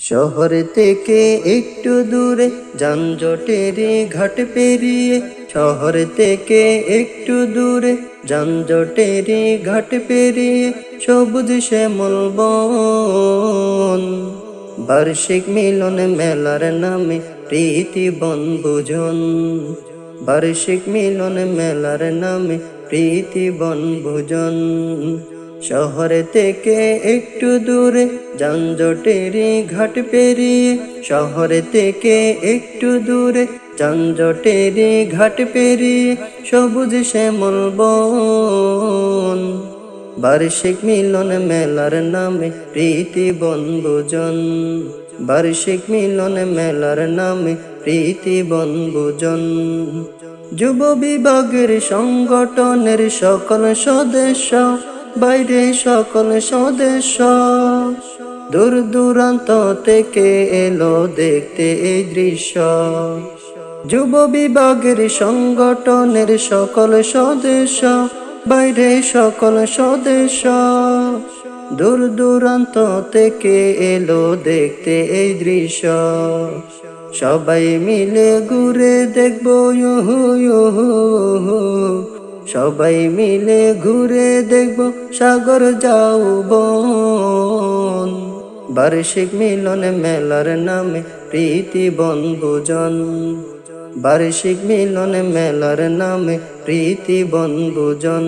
শহর থেকে একটু দূরে যানজটের ঘাট পেরিয়ে, শহর থেকে একটু দূরে যানজটের ঘাট পেরিয়ে, সবুজ শ্যামল বন। বার্ষিক মিলন মেলার নামে প্রীতি বনভোজন, বার্ষিক মিলন মেলার নামে প্রীতি বনভোজন। শহর থেকে একটু দূরে যানজটের ঘাট পেরিয়ে, শহর থেকে একটু দূরে যানজটের ঘাট পেরিয়ে, সবুজ শ্যামল বন। বার্ষিক মিলন মেলার নামে প্রীতি বনভোজন, বার্ষিক মিলন মেলার নামে প্রীতি বনভোজন। যুব বিভাগের সংগঠনের সকল সদস্য, বাইরে সকল সদস্য, দূর দূরান্ত থেকে এলো দেখতে এই দৃশ্য। যুব বিভাগের সংগঠনের সকল সদস্য, বাইরে সকল সদস্য, দূর দূরান্ত থেকে এলো দেখতে এই দৃশ্য। সবাই মিলে ঘুরে দেখবো, সবাই মিলে ঘুরে দেখবো সাগর যৌবন। বার্ষিক মিলন মেলার নামে প্রীতি বনভোজন, বার্ষিক মিলন মেলার নামে প্রীতি বনভোজন।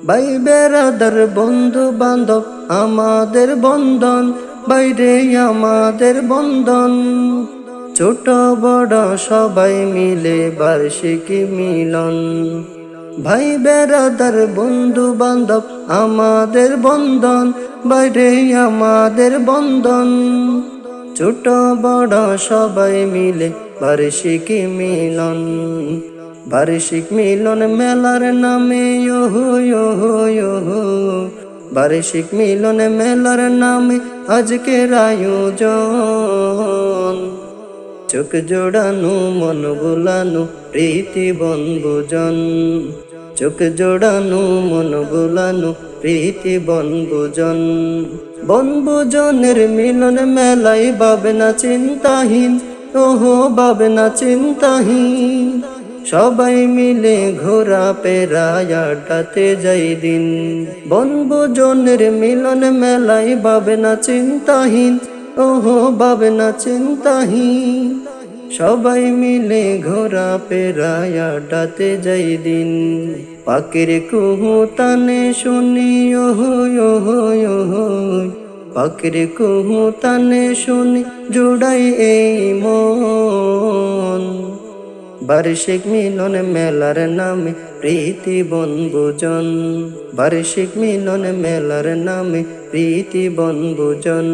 ভাই বেরাদার বন্ধু বান্ধব আমাদের বন্ধন, বাইরে আমাদের বন্ধন। ছোট বড় সবাই মিলে বার্ষিক মিলন। ভাই বেরাদার বন্ধু বান্ধব আমাদের বন্ধন, বাইরে আমাদের বন্ধন। ছোট বড় সবাই মিলে বার্ষিক মিলন, বার্ষিক মিলন মেলার নামে বার্ষিক মিলন মেলার নামে আজকের আয়োজন। চোখ জোড়ানো মন ভোলানো প্রীতি বনভোজন, চোখ জোড়ানো মন ভোলানো প্রীতি বনভোজন। বনভোজনের মিলন মেলায় ভাবনা চিন্তাহীন, ওহো ভাবনা চিন্তাহীন। সবাই মিলে ঘোরা পেরায় আড্ডাতে যাই দিন। বনভোজনের মিলন মেলায় ভাবনা চিন্তাহীন, ওহো ভাবনা চিন্তাহীন। সবাই মিলে ঘোরা পেরায় আড্ডাতে যাই দিন। পাখির কুহু তানে শুনি, পাখির কুহু তানে শুনি জুড়াই এই মন। বার্ষিক মিলন মেলার নামে প্রীতি বনভোজন, বার্ষিক মিলন মেলার নামে প্রীতি বনভোজন।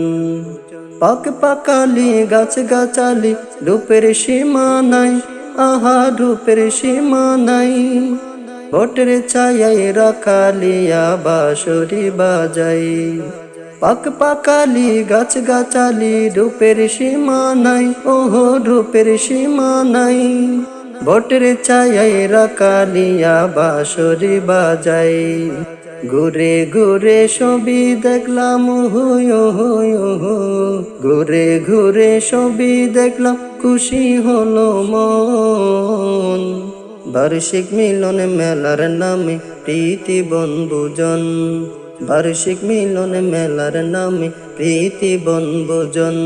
পাক পাকালি গাছ গাছালি রূপের সীমা নাই, আহা রূপের সীমা নাই। বটের ছায়ায় রাখালিয়া বাঁশরি বাজাই। পাক পাকালি গাছ গাছালি রূপের সীমা নাই, ওহো রূপের সীমা নাই। বটের ছায়ায় রাখালিয়া বাঁশরি বাজাই। ঘুরে ঘুরে ছবি দেখলাম, ঘুরে ঘুরে ছবি দেখলাম খুশি হলো মন। বার্ষিক মিলন মেলার নামে প্রীতি বনভোজন, বার্ষিক মিলন মেলার নামে প্রীতি বনভোজন।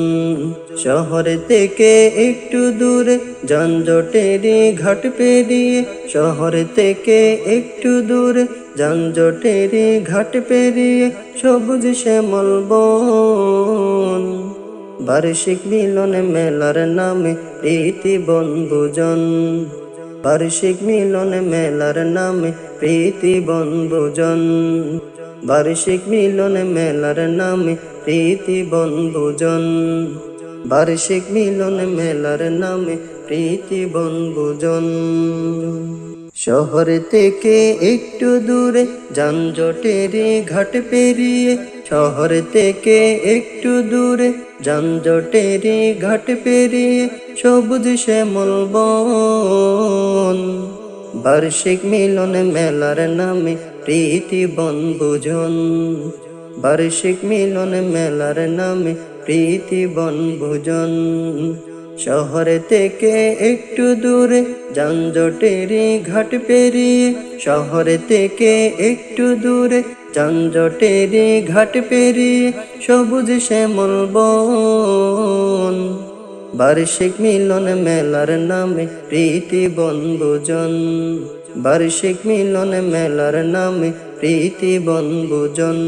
শহর থেকে একটু দূরে যানজটের ঘাট পেরিয়ে, শহর থেকে একটু দূরে যানজটের ঘাট পেরিয়ে, সবুজ শ্যামল বন। বার্ষিক মিলন মেলার নামে প্রীতি বনভোজন, বার্ষিক মিলন মেলার নামে প্রীতি বনভোজন। বার্ষিক মিলন মেলার নামে প্রীতি বনভোজন, বার্ষিক মিলন মেলার নামে প্রীতি বনভোজন। শহর থেকে একটু দূরে যানজটের ঘাট পেরিয়ে, শহর থেকে একটু দূরে যানজটের ঘাট পেরিয়ে, সবুজ শ্যামল বন। বার্ষিক মিলন মেলার নামে প্রীতি বনভোজন, বার্ষিক মিলন মেলার নামে প্রীতি বনভোজন। শহর থেকে একটু দূরে যানজটেরই ঘাট পেরিয়ে, শহর থেকে একটু দূরে যানজটেরই ঘাট পেরিয়ে সবুজ শ্যামল বন। বার্ষিক মিলন মেলার নামে প্রীতি বনভোজন, বার্ষিক মিলন মেলার নামে প্রীতি বনভোজন।